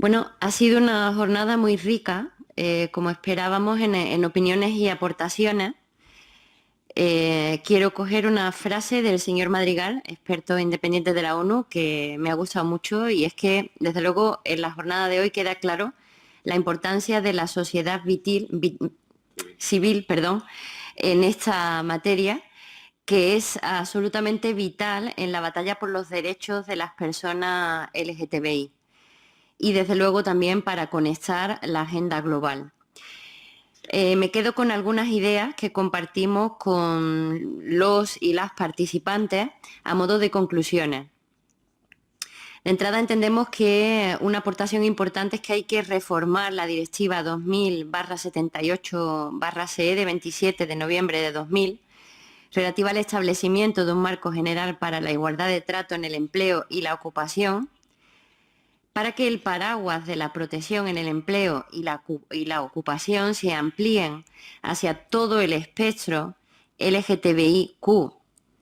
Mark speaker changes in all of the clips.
Speaker 1: Bueno, ha sido una jornada muy rica, como esperábamos, en opiniones y aportaciones. Quiero coger una frase del señor Madrigal, experto independiente de la ONU, que me ha gustado mucho, y es que, desde luego, en la jornada de hoy queda claro la importancia de la sociedad civil, en esta materia, que es absolutamente vital en la batalla por los derechos de las personas LGTBI y desde luego también para conectar la agenda global. Me quedo con algunas ideas que compartimos con los y las participantes a modo de conclusiones. De entrada entendemos que una aportación importante es que hay que reformar la Directiva 2000/78/CE de 27 de noviembre de 2000, relativa al establecimiento de un marco general para la igualdad de trato en el empleo y la ocupación, para que el paraguas de la protección en el empleo y la ocupación se amplíen hacia todo el espectro LGTBIQ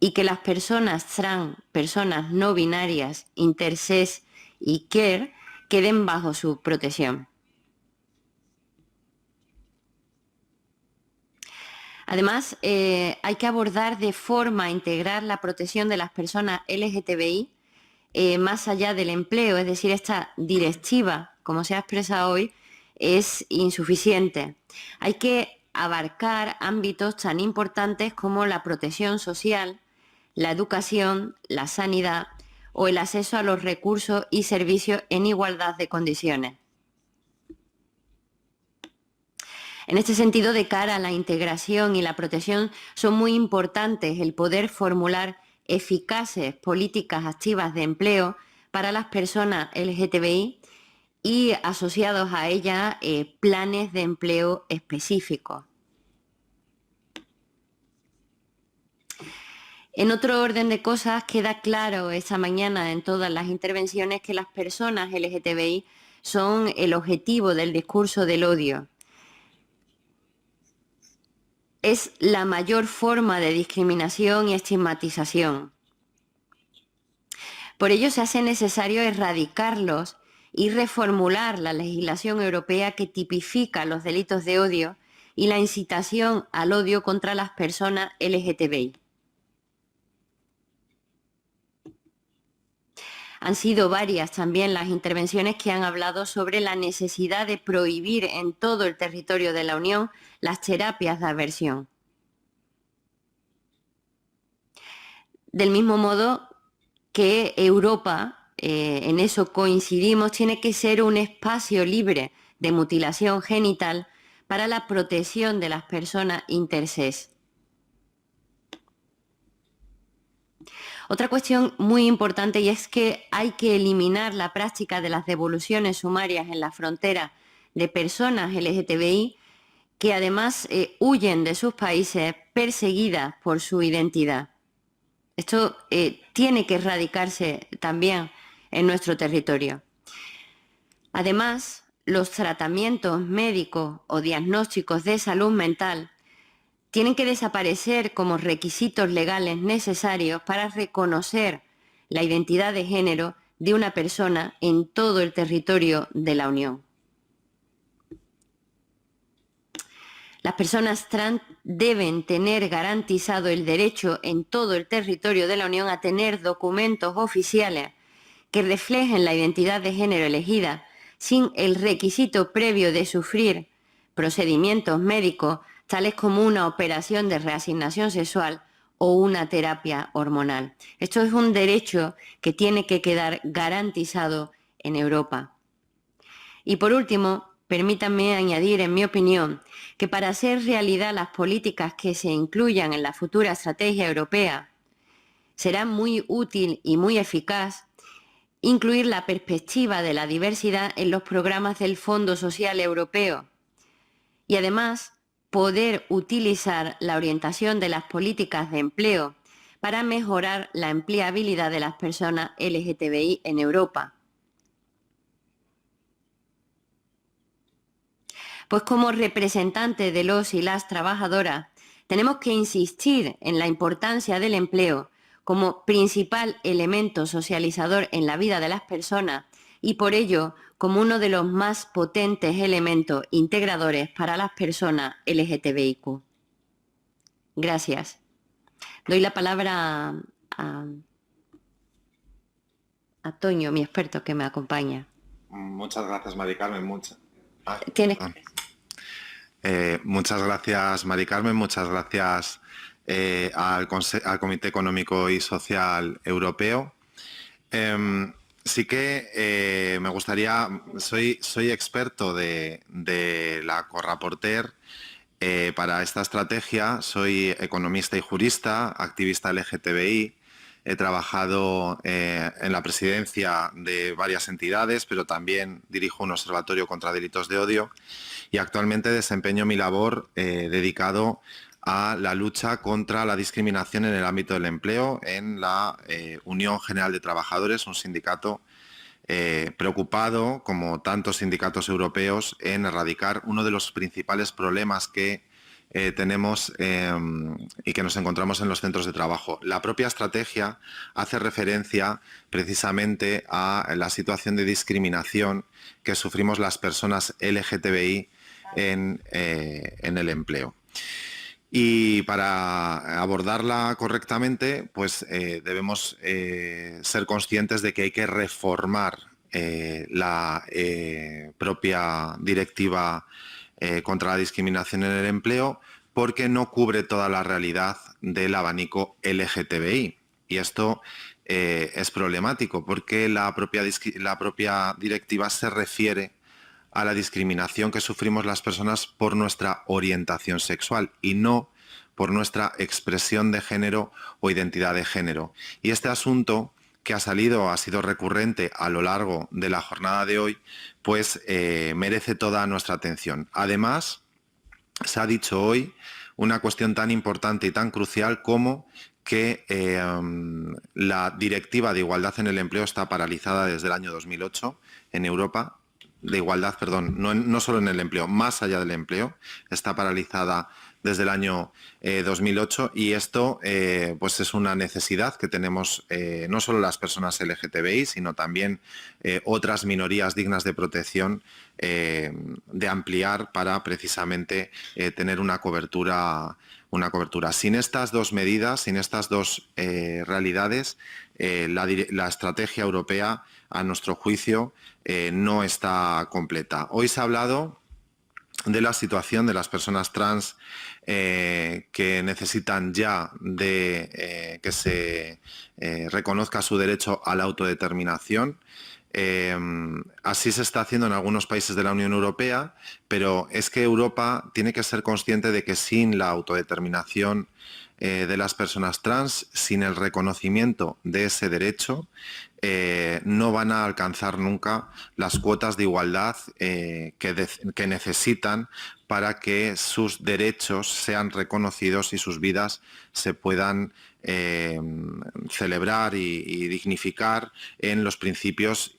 Speaker 1: y que las personas trans, personas no binarias, intersex y queer queden bajo su protección. Además, hay que abordar de forma integral la protección de las personas LGTBI más allá del empleo, es decir, esta directiva, como se ha expresado hoy, es insuficiente. Hay que abarcar ámbitos tan importantes como la protección social, la educación, la sanidad o el acceso a los recursos y servicios en igualdad de condiciones. En este sentido, de cara a la integración y la protección, son muy importantes el poder formular eficaces políticas activas de empleo para las personas LGTBI y asociados a ellas planes de empleo específicos. En otro orden de cosas, queda claro esta mañana en todas las intervenciones que las personas LGTBI son el objetivo del discurso del odio. Es la mayor forma de discriminación y estigmatización. Por ello se hace necesario erradicarlos y reformular la legislación europea que tipifica los delitos de odio y la incitación al odio contra las personas LGTBI. Han sido varias también las intervenciones que han hablado sobre la necesidad de prohibir en todo el territorio de la Unión las terapias de aversión. Del mismo modo que Europa, en eso coincidimos, tiene que ser un espacio libre de mutilación genital para la protección de las personas intersex. Otra cuestión muy importante y es que hay que eliminar la práctica de las devoluciones sumarias en la frontera de personas LGTBI que además huyen de sus países perseguidas por su identidad. Esto tiene que erradicarse también en nuestro territorio. Además, los tratamientos médicos o diagnósticos de salud mental tienen que desaparecer como requisitos legales necesarios para reconocer la identidad de género de una persona en todo el territorio de la Unión. Las personas trans deben tener garantizado el derecho en todo el territorio de la Unión a tener documentos oficiales que reflejen la identidad de género elegida sin el requisito previo de sufrir procedimientos médicos tales como una operación de reasignación sexual o una terapia hormonal. Esto es un derecho que tiene que quedar garantizado en Europa. Y por último, permítanme añadir, en mi opinión, que para hacer realidad las políticas que se incluyan en la futura estrategia europea, será muy útil y muy eficaz incluir la perspectiva de la diversidad en los programas del Fondo Social Europeo y además poder utilizar la orientación de las políticas de empleo para mejorar la empleabilidad de las personas LGTBI en Europa. Pues como representantes de los y las trabajadoras, tenemos que insistir en la importancia del empleo como principal elemento socializador en la vida de las personas y por ello como uno de los más potentes elementos integradores para las personas LGTBIQ. Gracias. Doy la palabra a Toño, mi experto que me acompaña.
Speaker 2: Muchas gracias, Mari Carmen. Muchas gracias, Mari Carmen. Muchas gracias al Comité Económico y Social Europeo. Sí que me gustaría, soy experto de la Corrapporter para esta estrategia. Soy economista y jurista, activista LGTBI. He trabajado en la presidencia de varias entidades, pero también dirijo un observatorio contra delitos de odio y actualmente desempeño mi labor dedicado a la lucha contra la discriminación en el ámbito del empleo en la Unión General de Trabajadores, un sindicato preocupado, como tantos sindicatos europeos, en erradicar uno de los principales problemas que tenemos y que nos encontramos en los centros de trabajo. La propia estrategia hace referencia precisamente a la situación de discriminación que sufrimos las personas LGTBI en el empleo. Y para abordarla correctamente, pues debemos ser conscientes de que hay que reformar la propia directiva contra la discriminación en el empleo, porque no cubre toda la realidad del abanico LGTBI. Y esto es problemático porque la propia directiva se refiere a la discriminación que sufrimos las personas por nuestra orientación sexual y no por nuestra expresión de género o identidad de género. Y este asunto que ha sido recurrente a lo largo de la jornada de hoy, pues merece toda nuestra atención. Además, se ha dicho hoy una cuestión tan importante y tan crucial como que la Directiva de Igualdad en el Empleo está paralizada desde el año 2008 en Europa. De igualdad, perdón, no solo en el empleo, más allá del empleo, está paralizada desde el año 2008 y esto pues es una necesidad que tenemos no solo las personas LGTBI, sino también otras minorías dignas de protección de ampliar para precisamente tener una cobertura. Sin estas dos medidas, sin estas dos realidades, la estrategia europea, a nuestro juicio, no está completa. Hoy se ha hablado de la situación de las personas trans que necesitan ya de que se reconozca su derecho a la autodeterminación. Así se está haciendo en algunos países de la Unión Europea, pero es que Europa tiene que ser consciente de que sin la autodeterminación de las personas trans, sin el reconocimiento de ese derecho, no van a alcanzar nunca las cuotas de igualdad que necesitan para que sus derechos sean reconocidos y sus vidas se puedan celebrar y dignificar en los principios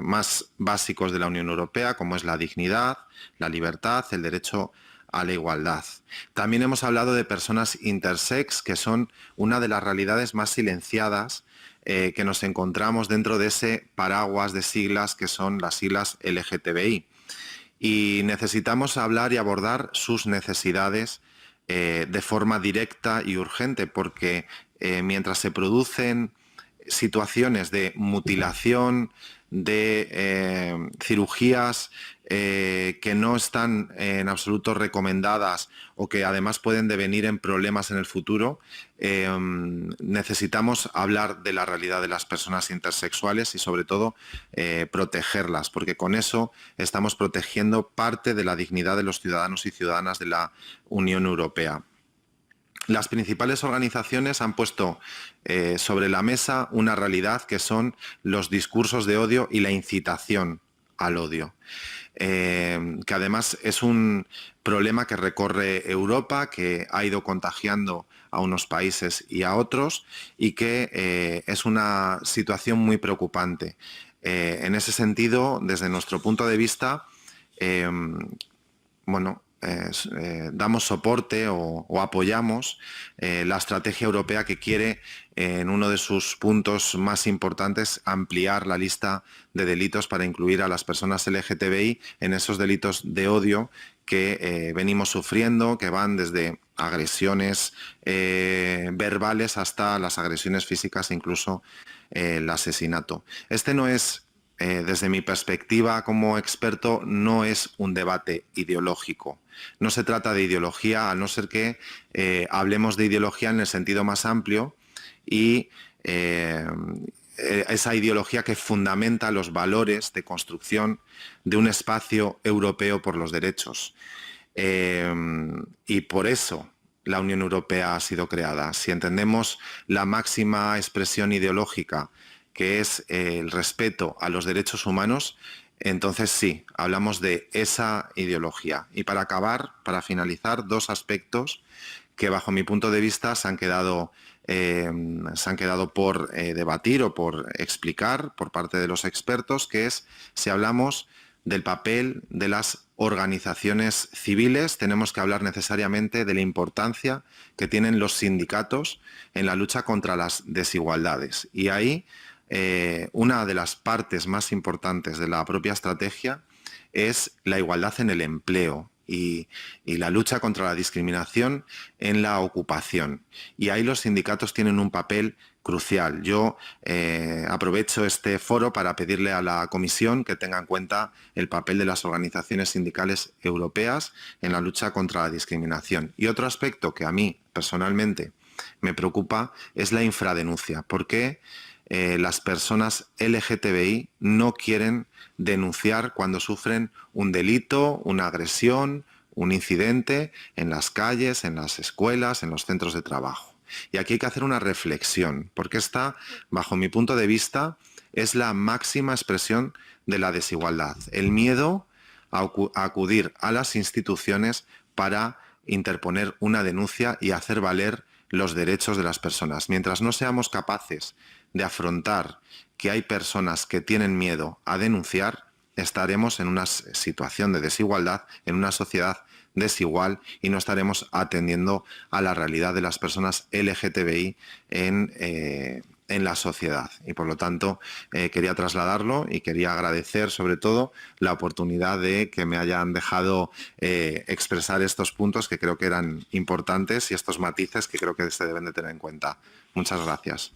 Speaker 2: más básicos de la Unión Europea, como es la dignidad, la libertad, el derecho a la igualdad. También hemos hablado de personas intersex, que son una de las realidades más silenciadas que nos encontramos dentro de ese paraguas de siglas que son las siglas LGTBI. Y necesitamos hablar y abordar sus necesidades de forma directa y urgente, porque mientras se producen situaciones de mutilación, de cirugías que no están en absoluto recomendadas o que además pueden devenir en problemas en el futuro, necesitamos hablar de la realidad de las personas intersexuales y sobre todo protegerlas, porque con eso estamos protegiendo parte de la dignidad de los ciudadanos y ciudadanas de la Unión Europea. Las principales organizaciones han puesto sobre la mesa una realidad que son los discursos de odio y la incitación al odio, que además es un problema que recorre Europa, que ha ido contagiando a unos países y a otros y que es una situación muy preocupante. En ese sentido, desde nuestro punto de vista, damos soporte o apoyamos la estrategia europea que quiere, en uno de sus puntos más importantes, ampliar la lista de delitos para incluir a las personas LGTBI en esos delitos de odio que venimos sufriendo, que van desde agresiones verbales hasta las agresiones físicas e incluso el asesinato. Este no es, desde mi perspectiva como experto, no es un debate ideológico. No se trata de ideología, a no ser que hablemos de ideología en el sentido más amplio y esa ideología que fundamenta los valores de construcción de un espacio europeo por los derechos. Y por eso la Unión Europea ha sido creada. Si entendemos la máxima expresión ideológica, que es el respeto a los derechos humanos, entonces sí, hablamos de esa ideología. Y para acabar, para finalizar, dos aspectos que bajo mi punto de vista se han quedado por debatir o por explicar por parte de los expertos, que es, si hablamos del papel de las organizaciones civiles, tenemos que hablar necesariamente de la importancia que tienen los sindicatos en la lucha contra las desigualdades. Y ahí una de las partes más importantes de la propia estrategia es la igualdad en el empleo y la lucha contra la discriminación en la ocupación. Y ahí los sindicatos tienen un papel crucial. Yo aprovecho este foro para pedirle a la Comisión que tenga en cuenta el papel de las organizaciones sindicales europeas en la lucha contra la discriminación. Y otro aspecto que a mí personalmente me preocupa es la infradenuncia. ¿Por qué las personas LGTBI no quieren denunciar cuando sufren un delito, una agresión, un incidente en las calles, en las escuelas, en los centros de trabajo? Y aquí hay que hacer una reflexión, porque esta, bajo mi punto de vista, es la máxima expresión de la desigualdad. El miedo a acudir a las instituciones para interponer una denuncia y hacer valer los derechos de las personas. Mientras no seamos capaces de afrontar que hay personas que tienen miedo a denunciar, estaremos en una situación de desigualdad, en una sociedad desigual, y no estaremos atendiendo a la realidad de las personas LGTBI en la sociedad. Y por lo tanto quería trasladarlo y quería agradecer sobre todo la oportunidad de que me hayan dejado expresar estos puntos que creo que eran importantes y estos matices que creo que se deben de tener en cuenta. Muchas gracias.